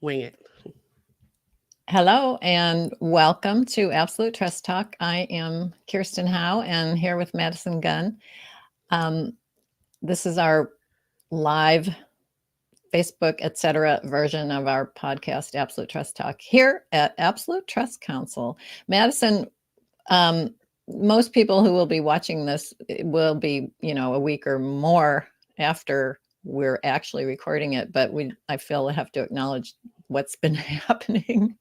wing it. Hello and welcome to Absolute Trust Talk. I am Kirsten Howe and here with Madison Gunn. This is our live Facebook, etc. version of our podcast, Absolute Trust Talk, here at Absolute Trust Counsel. Madison, most people who will be watching this will be, a week or more after we're actually recording it, but I feel I have to acknowledge what's been happening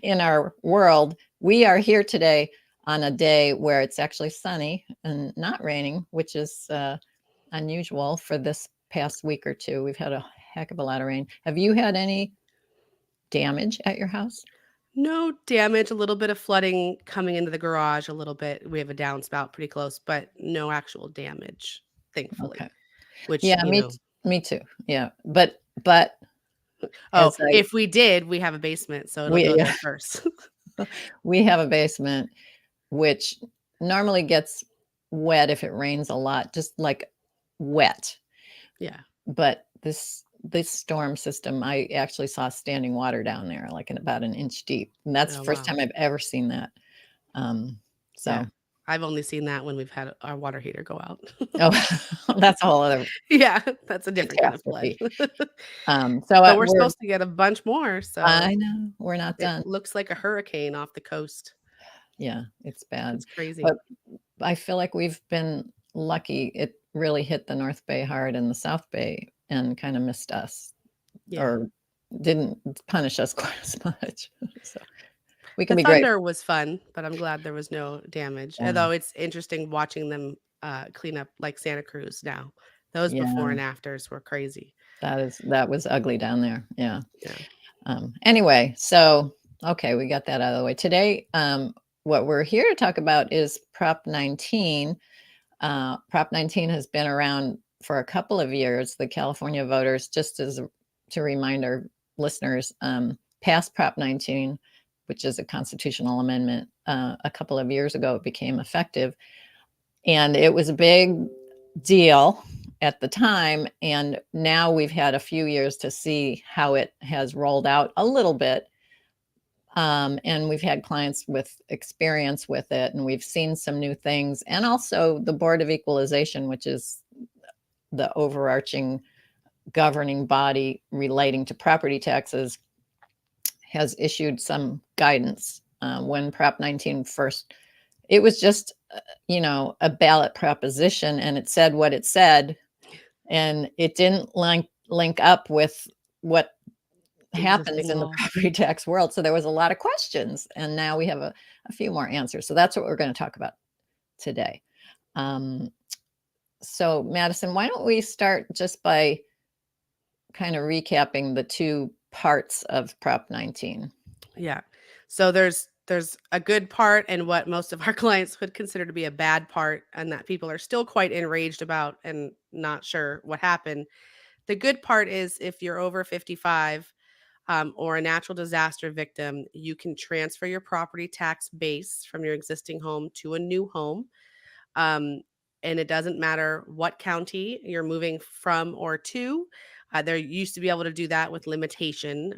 in our world. We are here today on a day where it's actually sunny and not raining, which is unusual for this past week or two. We've had a heck of a lot of rain. Have you had any damage at your house? No damage, a little bit of flooding coming into the garage a little bit. We have a downspout pretty close, but no actual damage, thankfully. Okay. Which, Yeah, me too. Yeah. But if we did, we have a basement, so it'll go there first. We have a basement, which normally gets wet if it rains a lot, just like wet. Yeah. But this storm system, I actually saw standing water down there, like in about an inch deep. And that's the first time I've ever seen that. Yeah. I've only seen that when we've had our water heater go out. That's a whole other. Yeah, that's a different kind of flood. But we're supposed to get a bunch more. So I know we're not done. It looks like a hurricane off the coast. Yeah, it's bad. It's crazy. But I feel like we've been lucky. It really hit the North Bay hard and the South Bay and kind of missed us, or didn't punish us quite as much. So we can be great. The thunder was fun, but I'm glad there was no damage. Although it's interesting watching them clean up like Santa Cruz now. Those before and afters were crazy. That was ugly down there. Yeah. Anyway, so okay, we got that out of the way. Today, what we're here to talk about is Prop 19. Prop 19 has been around for a couple of years. The California voters, just to remind our listeners, passed Prop 19, which is a constitutional amendment. A couple of years ago, it became effective. And it was a big deal at the time. And now we've had a few years to see how it has rolled out a little bit. And we've had clients with experience with it, and we've seen some new things. And also the Board of Equalization, which is the overarching governing body relating to property taxes, has issued some guidance. When Prop 19 first, it was just, a ballot proposition, and it said what it said, and it didn't link up with what happens in the property tax world. So there was a lot of questions, and now we have a few more answers. So that's what we're going to talk about today. So Madison, why don't we start just by kind of recapping the two parts of Prop 19? Yeah. So there's a good part and what most of our clients would consider to be a bad part, and that people are still quite enraged about and not sure what happened. The good part is if you're over 55 or a natural disaster victim, you can transfer your property tax base from your existing home to a new home. And it doesn't matter what county you're moving from or to. There used to be able to do that with limitation,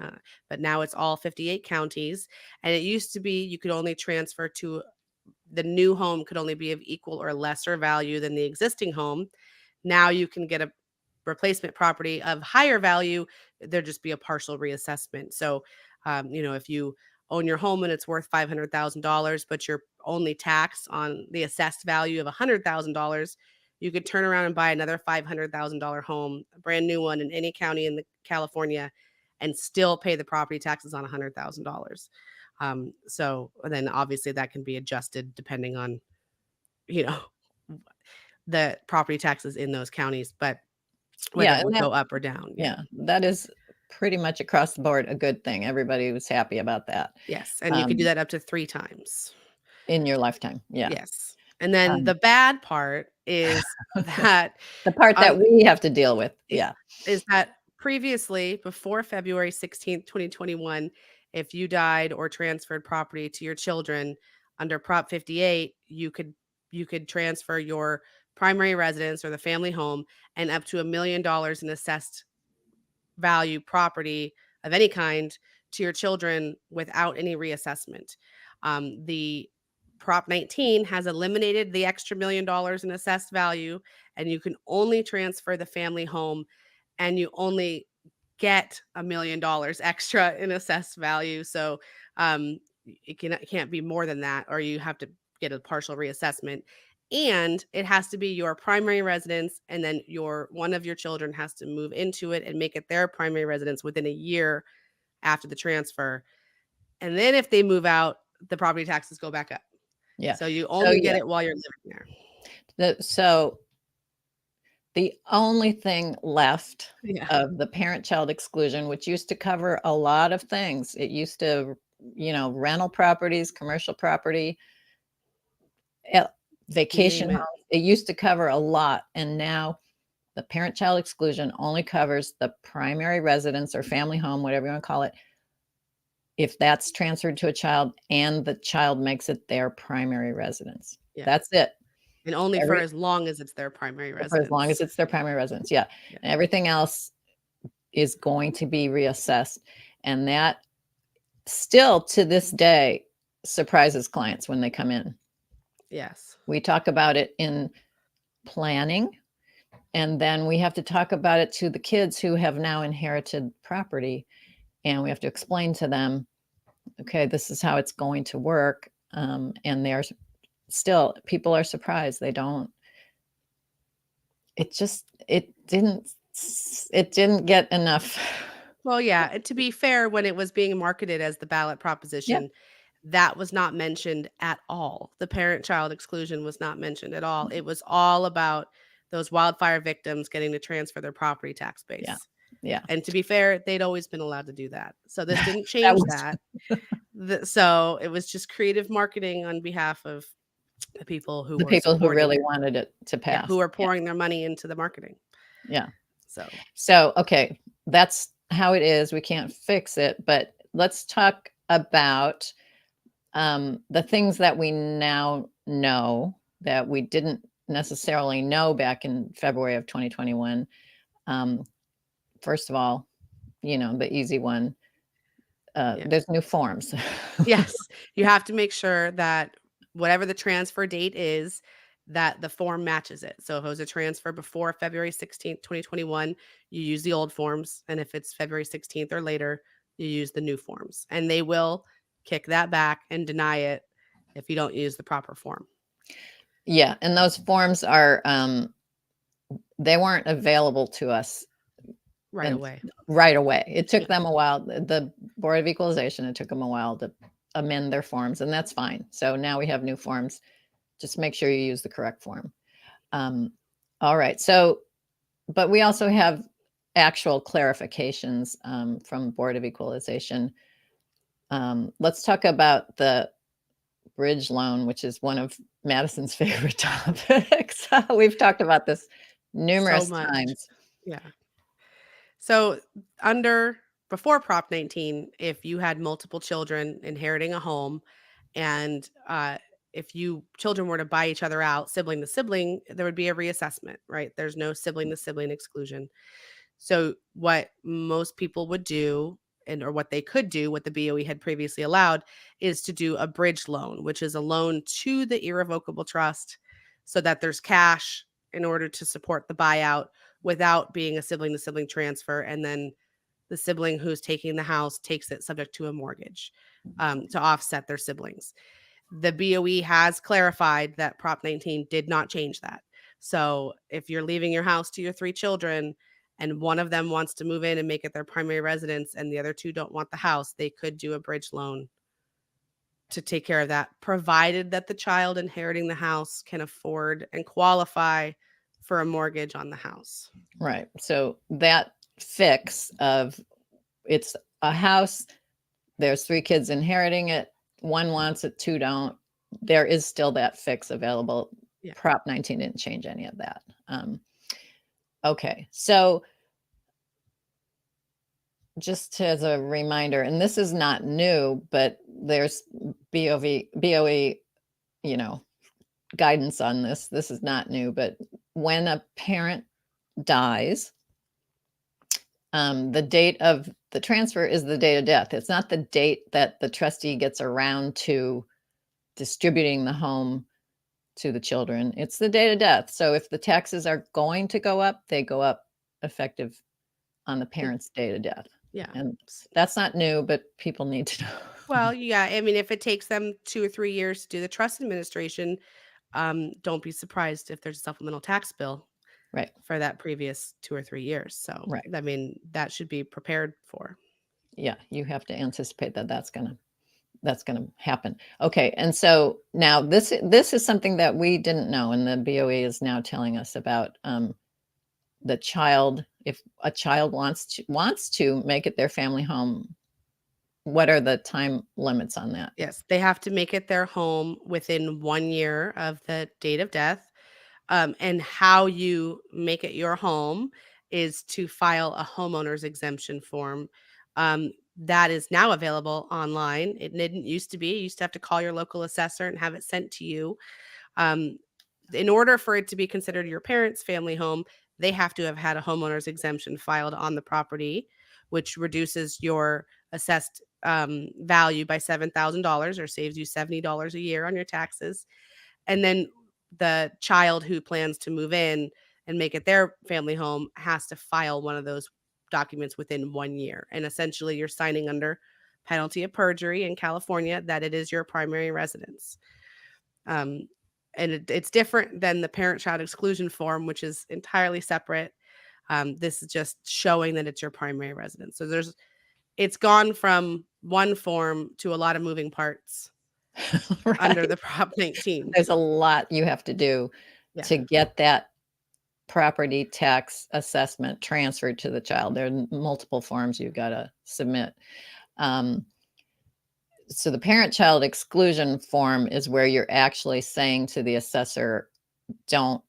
but now it's all 58 counties. And it used to be you could only transfer to the new home could only be of equal or lesser value than the existing home. Now you can get a replacement property of higher value. There'd just be a partial reassessment. So, if you own your home and it's worth $500,000, but you're only taxed on the assessed value of $100,000, you could turn around and buy another $500,000 home, a brand new one in any county in California, and still pay the property taxes on $100,000. So then obviously that can be adjusted depending on, the property taxes in those counties, but whether it would go up or down. Yeah, that is pretty much across the board a good thing. Everybody was happy about that. Yes, and you can do that up to 3 times. In your lifetime, yeah. Yes. And then the bad part is that the part that we have to deal with, is that previously, before February 16th, 2021, if you died or transferred property to your children under Prop 58, you could transfer your primary residence or the family home and up to $1 million in assessed value property of any kind to your children without any reassessment. The Prop 19 has eliminated the extra $1 million in assessed value, and you can only transfer the family home, and you only get $1 million extra in assessed value. So it can't be more than that, or you have to get a partial reassessment. And it has to be your primary residence, and then one of your children has to move into it and make it their primary residence within a year after the transfer. And then if they move out, the property taxes go back up. Yeah. So you only get it while you're living there. So the only thing left of the parent-child exclusion, which used to cover a lot of things, it used to, rental properties, commercial property, vacation homes, it used to cover a lot. And now the parent-child exclusion only covers the primary residence or family home, whatever you want to call it, if that's transferred to a child and the child makes it their primary residence. Yeah. That's it. And only for as long as it's their primary residence. For as long as it's their primary residence, yeah. And everything else is going to be reassessed. And that still to this day surprises clients when they come in. Yes. We talk about it in planning, and then we have to talk about it to the kids who have now inherited property. And we have to explain to them, okay, this is how it's going to work. And there's still, people are surprised. They don't, it didn't get enough. Well, yeah, to be fair, when it was being marketed as the ballot proposition, that was not mentioned at all. The parent-child exclusion was not mentioned at all. It was all about those wildfire victims getting to transfer their property tax base. Yeah. And to be fair, they'd always been allowed to do that. So this didn't change that. So it was just creative marketing on behalf of the people who really wanted it to pass. Who are pouring their money into the marketing. Yeah. So okay, that's how it is. We can't fix it, but let's talk about the things that we now know that we didn't necessarily know back in February of 2021. First of all, the easy one, there's new forms. Yes, you have to make sure that whatever the transfer date is, that the form matches it. So if it was a transfer before February 16th, 2021, you use the old forms. And if it's February 16th or later, you use the new forms. And they will kick that back and deny it if you don't use the proper form. Yeah. And those forms are, they weren't available to us right away. It took them a while. The Board of Equalization, it took them a while to amend their forms, and that's fine. So now we have new forms. Just make sure you use the correct form. All right. So, but we also have actual clarifications from Board of Equalization. Let's talk about the bridge loan, which is one of Madison's favorite topics. We've talked about this numerous times. Yeah. So before Prop 19, if you had multiple children inheriting a home, and if children were to buy each other out, sibling to sibling, there would be a reassessment, right? There's no sibling to sibling exclusion. So what most people would do, or what they could do, what the BOE had previously allowed, is to do a bridge loan, which is a loan to the irrevocable trust so that there's cash in order to support the buyout without being a sibling to sibling transfer. And then the sibling who's taking the house takes it subject to a mortgage to offset their siblings. The BOE has clarified that Prop 19 did not change that. So if you're leaving your house to your 3 children and one of them wants to move in and make it their primary residence and the other 2 don't want the house, they could do a bridge loan to take care of that, provided that the child inheriting the house can afford and qualify for a mortgage on the house. Right. So that fix of it's a house, there's 3 kids inheriting it, 1 wants it, 2 don't. There is still that fix available. Yeah. Prop 19 didn't change any of that. Okay. So just as a reminder, and this is not new, but there's BOE, guidance on this. This is not new, but when a parent dies, The date of the transfer is the date of death. It's not the date that the trustee gets around to distributing the home to the children. It's the date of death. So if the taxes are going to go up, they go up effective on the parent's date of death. Yeah. And that's not new, but people need to know. Well, yeah, I mean, if it takes them 2 or 3 years to do the trust administration, don't be surprised if there's a supplemental tax bill Right. for that previous 2 or 3 years. So, Right. I mean, that should be prepared for. Yeah, you have to anticipate that that's gonna happen. Okay, and so now this is something that we didn't know, and the BOE is now telling us about the child. If a child wants to make it their family home, what are the time limits on that? Yes, they have to make it their home within 1 year of the date of death. And how you make it your home is to file a homeowner's exemption form. That is now available online. It didn't used to be. You used to have to call your local assessor and have it sent to you. Um, in order for it to be considered your parents' family home, they have to have had a homeowner's exemption filed on the property, which reduces your assessed value by $7,000 or saves you $70 a year on your taxes. And then the child who plans to move in and make it their family home has to file one of those documents within 1 year. And essentially, you're signing under penalty of perjury in California that it is your primary residence. Um, and it's different than the parent-child exclusion form, which is entirely separate. This is just showing that it's your primary residence. So it's gone from one form to a lot of moving parts under Right. the Prop 19. There's a lot you have to do Yeah. to get that property tax assessment transferred to the child. There are multiple forms you've got to submit. So the parent-child exclusion form is where you're actually saying to the assessor, don't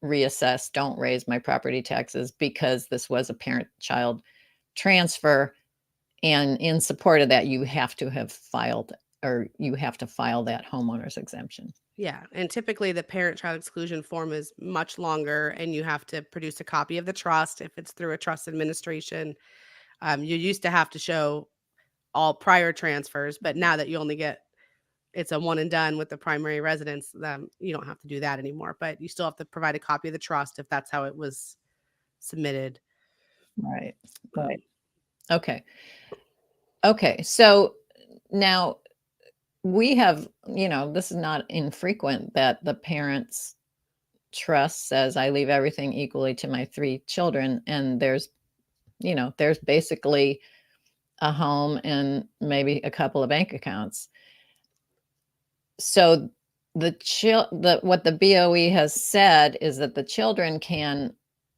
reassess, don't raise my property taxes because this was a parent-child transfer. And in support of that, you have to have filed, or you have to file that homeowner's exemption. Yeah, and typically the parent-child exclusion form is much longer, and you have to produce a copy of the trust if it's through a trust administration. You used to have to show all prior transfers, but now that you only get it's a one and done with the primary residence, you don't have to do that anymore, but you still have to provide a copy of the trust if that's how it was submitted. Right. Um, Right. Okay. Okay. So now we have, this is not infrequent that the parents' trust says, I leave everything equally to my 3 children. And there's basically a home and maybe a couple of bank accounts. So what the BOE has said is that the children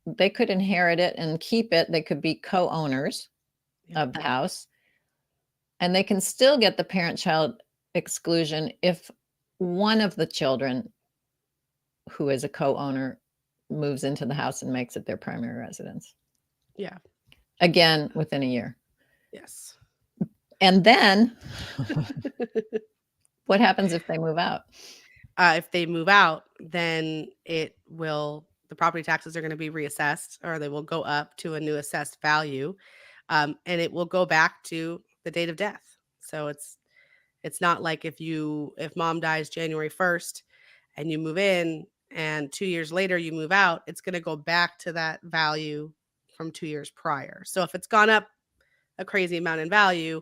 they could inherit it and keep it. They could be co-owners Yeah. of the house, and they can still get the parent-child exclusion if one of the children who is a co-owner moves into the house and makes it their primary residence. Yeah. Again, within a year. Yes. And then what happens if they move out? If they move out, then the property taxes are going to be reassessed, or they will go up to a new assessed value. And it will go back to the date of death. So it's not like if mom dies January 1st and you move in and 2 years later you move out, it's going to go back to that value from 2 years prior. So if it's gone up a crazy amount in value,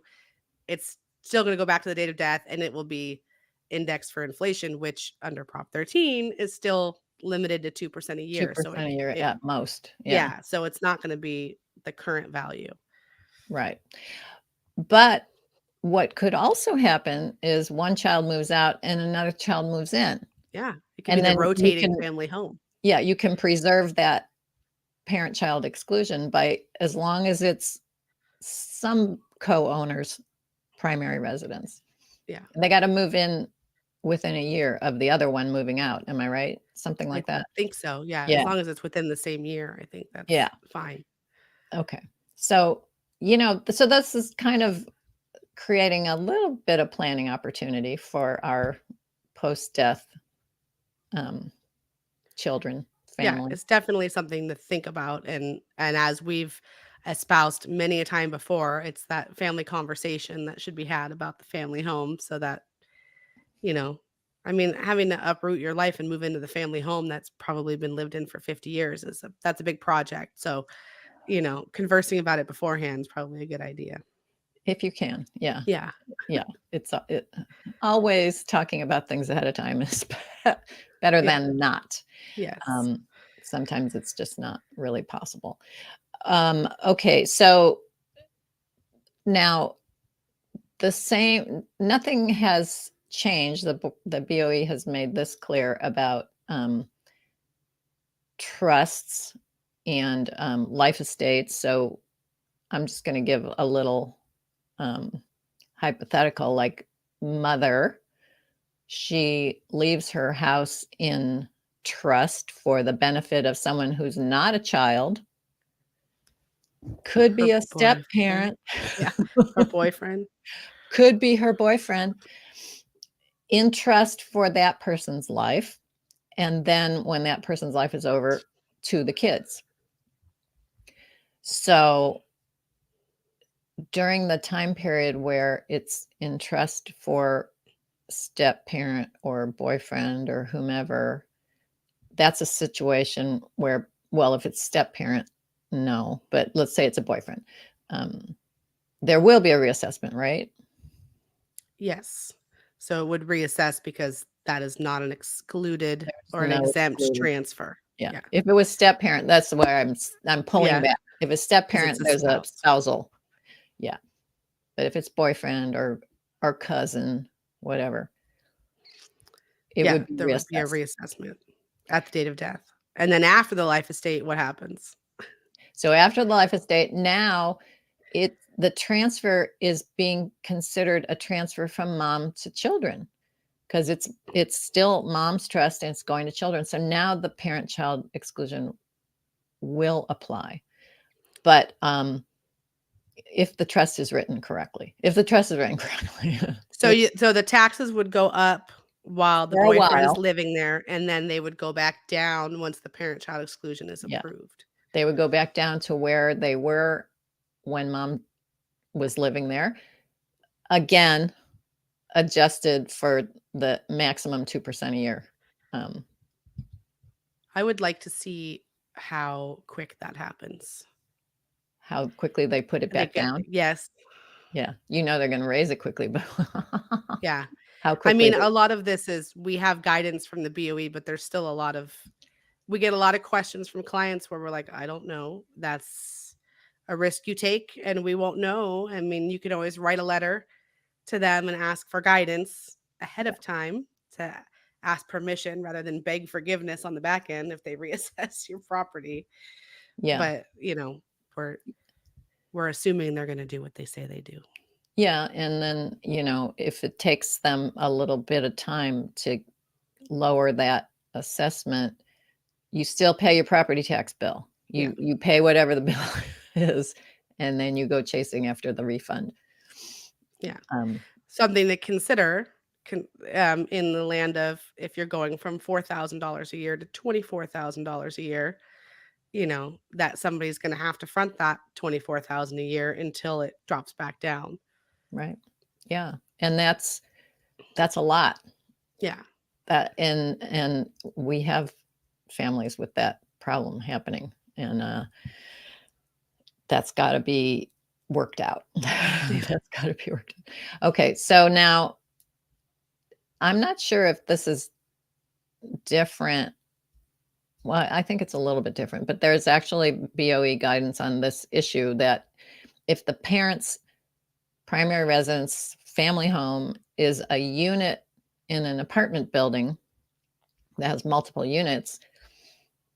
it's still going to go back to the date of death, and it will be indexed for inflation, which under Prop 13 is still limited to 2% a year. 2% a year at most. Yeah. So it's not going to be the current value. Right. But what could also happen is one child moves out and another child moves in. Yeah. It can And be the then rotating family home. Yeah, you can preserve that parent-child exclusion by as long as it's some co-owner's primary residence. Yeah. They got to move in within a year of the other one moving out. Am I right? Something like that? I think so. Yeah. Yeah. As long as it's within the same year, I think that's fine. Okay. So, so this is kind of creating a little bit of planning opportunity for our post-death children, Yeah, family. it's definitely something to think about, and as we've espoused many a time before, it's that family conversation that should be had about the family home so that, you know, I mean, having to uproot your life and move into the family home that's probably been lived in for 50 years that's a big project. So, conversing about it beforehand is probably a good idea. If you can, yeah. Yeah. Yeah, it's always talking about things ahead of time is better Yeah. than not. Yes. Um, sometimes it's just not really possible. Okay, so now nothing has changed. The BOE has made this clear about trusts and life estates. So I'm just going to give a little hypothetical, like mother. She leaves her house in trust for the benefit of someone who's not a child, could be Her a step boyfriend. parent, Yeah. Her boyfriend. could be her boyfriend, in trust for that person's life. And then when that person's life is over, to the kids. So during the time period where it's in trust for step parent or boyfriend or whomever, that's a situation where, well, if it's step parent, no, but let's say it's a boyfriend, there will be a reassessment, right? Yes. So it would reassess because that is not an excluded There's or an no exempt excluded. transfer. Yeah. Yeah. If it was step parent, that's where I'm pulling Yeah. back. If it's step 'Cause it's parent, a there's a spouse. spousal. Yeah. But if it's boyfriend or cousin, whatever, it Yeah, would be there would be a reassessed. reassessment at the date of death. And then after the life estate, what happens? So after the life estate, now the transfer is being considered a transfer from mom to children because it's still mom's trust and it's going to children. So now the parent-child exclusion will apply. But if the trust is written correctly, if the trust is written correctly, So the taxes would go up while the for a boyfriend is while, living there, and then they would go back down once the parent-child exclusion is yeah, approved. they would go back down to where they were when mom was living there. Again, adjusted for the maximum 2% a year. Um, I would like to see how quick that happens. how quickly they put it They back get down. yes, Yeah, they're going to raise it quickly, but yeah. how I quickly? mean, a lot of this is we have guidance from the BOE, but there's still a lot of we get a lot of questions from clients where we're like, "I don't know. That's a risk you take, and we won't know." I mean, you can always write a letter to them and ask for guidance ahead of time to ask permission rather than beg forgiveness on the back end if they reassess your property. Yeah, But, we're we're assuming they're gonna do what they say they do. yeah, and then if it takes them a little bit of time to lower that assessment, you still pay your property tax bill. Yeah. You pay whatever the bill is, and then you go chasing after the refund. Yeah. Um, Something to consider in the land of if you're going from $4,000 a year to $24,000 a year, that somebody's gonna have to front that 24,000 a year until it drops back down. right. Yeah, and that's a lot. Yeah. That and we have families with that problem happening, and that's got to be worked out. Yeah. That's got to be worked out. Okay, so now I'm not sure if this is different. Well, I think it's a little bit different, but there's actually BOE guidance on this issue that if the parent's primary residence family home is a unit in an apartment building that has multiple units,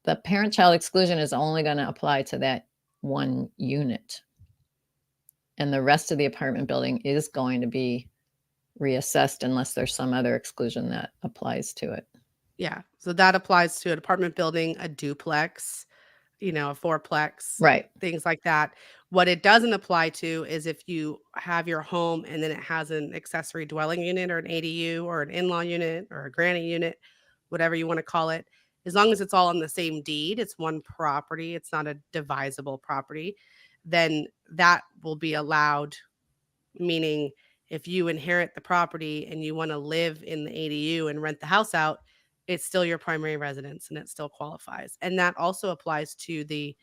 the parent-child exclusion is only going to apply to that one unit. And the rest of the apartment building is going to be reassessed unless there's some other exclusion that applies to it. Yeah. So that applies to an apartment building, a duplex, a fourplex, Right. things like that. What it doesn't apply to is if you have your home and then it has an accessory dwelling unit or an ADU or an in-law unit or a granny unit, whatever you want to call it. as long as it's all on the same deed, it's one property, it's not a divisible property, then that will be allowed. Meaning, if you inherit the property and you want to live in the ADU and rent the house out, it's still your primary residence and it still qualifies. And that also applies to the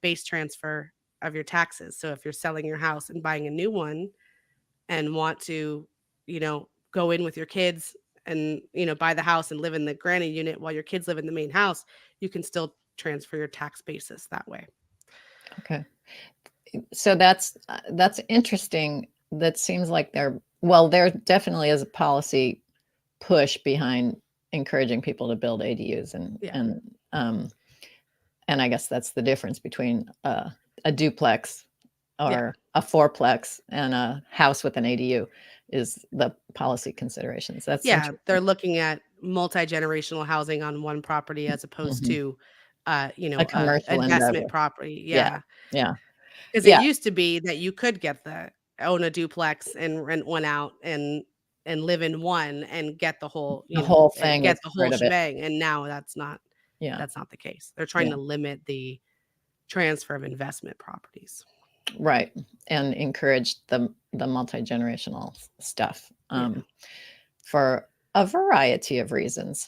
base transfer of your taxes. So if you're selling your house and buying a new one and want to, go in with your kids and, buy the house and live in the granny unit while your kids live in the main house, you can still transfer your tax basis that way. Okay. So that's interesting. That seems like there definitely is a policy push behind encouraging people to build ADUs and I guess that's the difference between a duplex or a fourplex and a house with an ADU is the policy considerations. That's they're looking at multi-generational housing on one property as opposed to a commercial investment property. Yeah. Because it used to be that you could own a duplex and rent one out and live in one and get the whole, whole thing, get the whole shebang. And now that's not the case. They're trying to limit the transfer of investment properties. Right. And encourage the multi-generational stuff for a variety of reasons.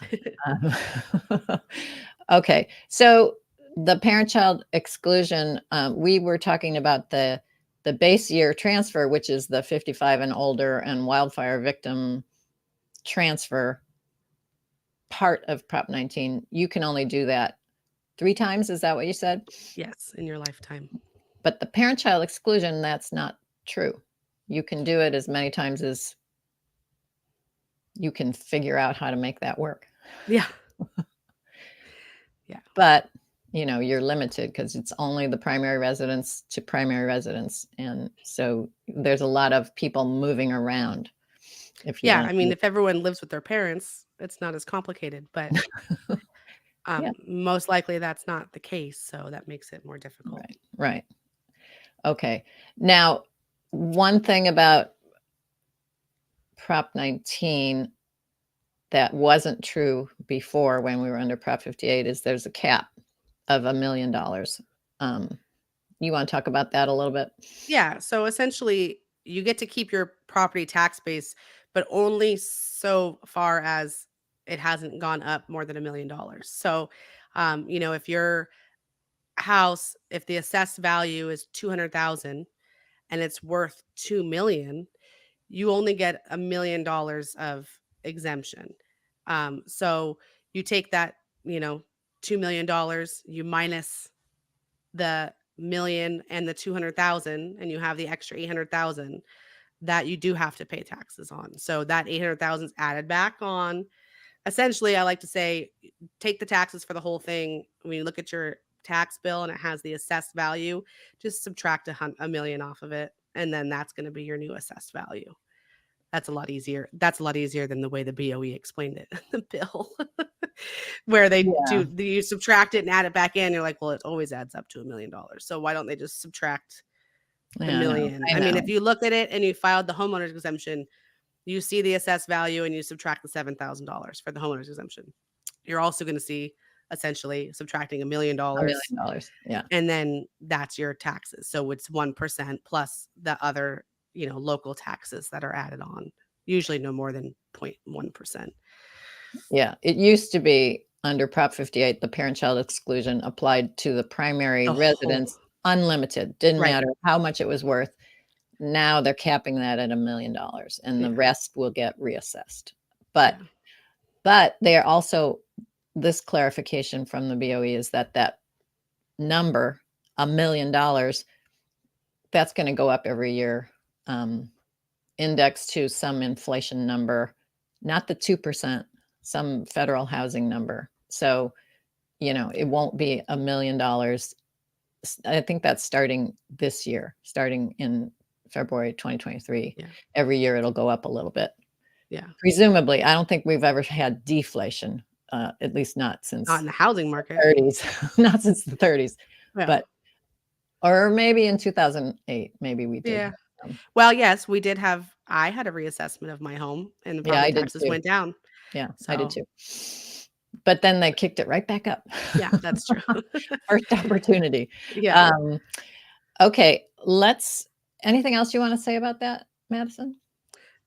Okay. So the parent-child exclusion, we were talking about the base year transfer, which is the 55 and older and wildfire victim transfer part of Prop 19. You can only do that 3 times. Is that what you said? Yes, in your lifetime. But the parent-child exclusion, that's not true. You can do it as many times as you can figure out how to make that work. Yeah. But, you're limited because it's only the primary residence to primary residence. And so there's a lot of people moving around. If everyone lives with their parents, it's not as complicated, but most likely that's not the case. So that makes it more difficult. Right. Okay. Now, one thing about Prop 19 that wasn't true before when we were under Prop 58 is there's a cap of $1 million. You want to talk about that a little bit? Yeah. So essentially, you get to keep your property tax base, but only so far as it hasn't gone up more than $1 million. So, if your house, if the assessed value is 200,000 and it's worth 2 million, you only get $1 million of exemption. So you take that, $2 million, you minus the million and the 200,000, and you have the extra 800,000 that you do have to pay taxes on. So that 800,000 is added back on. Essentially, I like to say, take the taxes for the whole thing. When you look at your tax bill and it has the assessed value, just subtract $1 million off of it, and then that's going to be your new assessed value. That's a lot easier. That's a lot easier than the way the BOE explained it in the bill, where you subtract it and add it back in. You're like, well, it always adds up to $1 million. So why don't they just subtract the million? I mean, if you look at it and you filed the homeowner's exemption, you see the assessed value and you subtract the $7,000 for the homeowner's exemption. You're also going to see essentially subtracting $1 million. Yeah. And then that's your taxes. So it's 1% plus the other, local taxes that are added on, usually no more than 0.1%. Yeah. It used to be under Prop 58, the parent-child exclusion applied to the primary residence, unlimited. Didn't matter how much it was worth. Now they're capping that at $1 million and the rest will get reassessed. But they are also, this clarification from the BOE is that number, $1 million, that's going to go up every year, indexed to some inflation number, not the 2%, some federal housing number. So, it won't be $1 million. I think that's starting this year, starting in February 2023. Every year it'll go up a little bit. Presumably, I don't think we've ever had deflation, at least not in the housing market. 30s, not since the 30s, but or maybe in 2008, maybe we did. Yeah. Well, yes, we did have. I had a reassessment of my home, and the property taxes went down. Yeah, so. I did too. but then they kicked it right back up. Yeah, that's true. First opportunity. Yeah. Okay, anything else you want to say about that, Madison?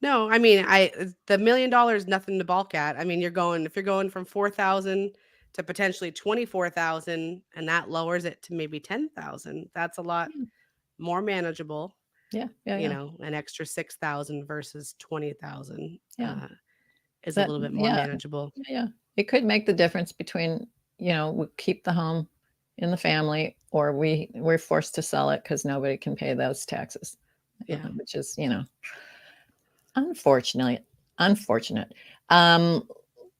No, I mean, the $1 million, nothing to balk at. I mean, if you're going from 4,000 to potentially 24,000, and that lowers it to maybe 10,000, that's a lot more manageable. Yeah. An extra 6,000 versus 20,000 is a That, little bit more manageable. Yeah. It could make the difference between, we keep the home in the family, or we're forced to sell it because nobody can pay those taxes. Yeah. Which is, unfortunate.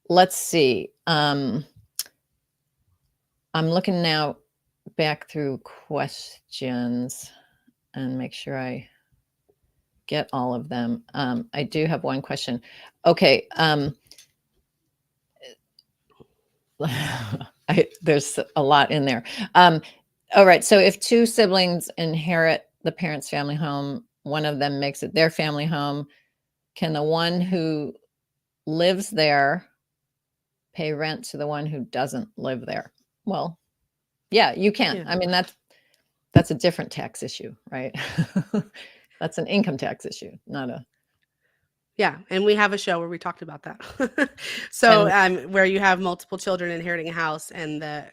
Let's see. I'm looking now back through questions and make sure I get all of them. I do have one question. Okay. There's a lot in there. All right. So if two siblings inherit the parents' family home, one of them makes it their family home, can the one who lives there pay rent to the one who doesn't live there? Well, yeah, you can. Yeah. I mean, that's a different tax issue, right? That's an income tax issue, not a. Yeah, and we have a show where we talked about that. So, where you have multiple children inheriting a house and the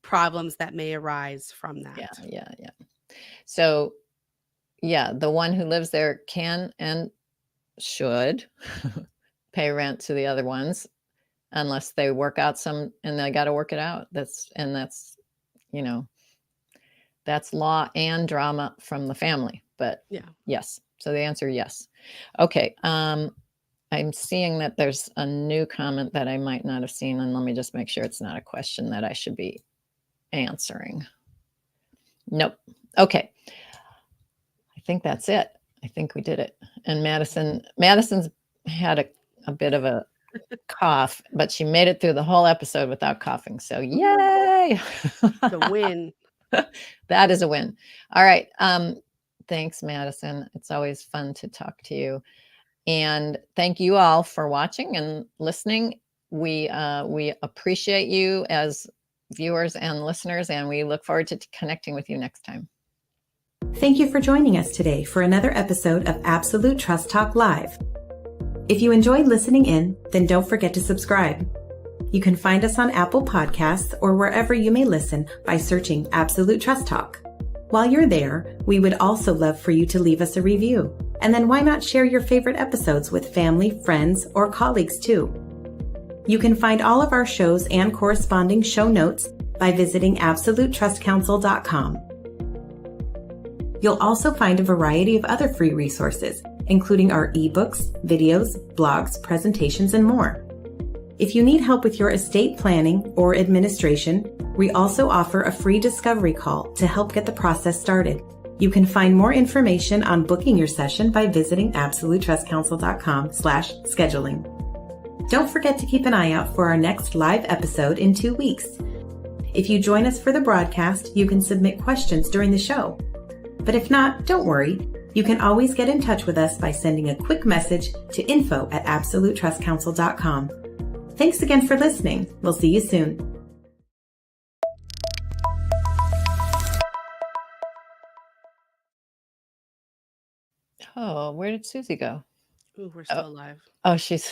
problems that may arise from that. Yeah. So, yeah, the one who lives there can and should pay rent to the other ones, unless they work out and they got to work it out. That's law and drama from the family. But yes. So the answer, yes. Okay. I'm seeing that there's a new comment that I might not have seen, and let me just make sure it's not a question that I should be answering. Nope. Okay. I think that's it. I think we did it. And Madison's had a bit of a cough, but she made it through the whole episode without coughing. So yay! The win. That is a win. All right. Thanks, Madison. It's always fun to talk to you. And thank you all for watching and listening. We appreciate you as viewers and listeners, and we look forward to connecting with you next time. Thank you for joining us today for another episode of Absolute Trust Talk Live. If you enjoyed listening in, then don't forget to subscribe. You can find us on Apple Podcasts or wherever you may listen by searching Absolute Trust Talk. While you're there, we would also love for you to leave us a review. And then why not share your favorite episodes with family, friends, or colleagues too? You can find all of our shows and corresponding show notes by visiting absolutetrustcounsel.com. You'll also find a variety of other free resources, including our ebooks, videos, blogs, presentations, and more. If you need help with your estate planning or administration, we also offer a free discovery call to help get the process started. You can find more information on booking your session by visiting absolutetrustcounsel.com/scheduling. Don't forget to keep an eye out for our next live episode in 2 weeks. If you join us for the broadcast, you can submit questions during the show. But if not, don't worry. You can always get in touch with us by sending a quick message to info@absolutetrustcounsel.com. Thanks again for listening. We'll see you soon. Oh, where did Susie go? Ooh, we're still alive. Oh, she's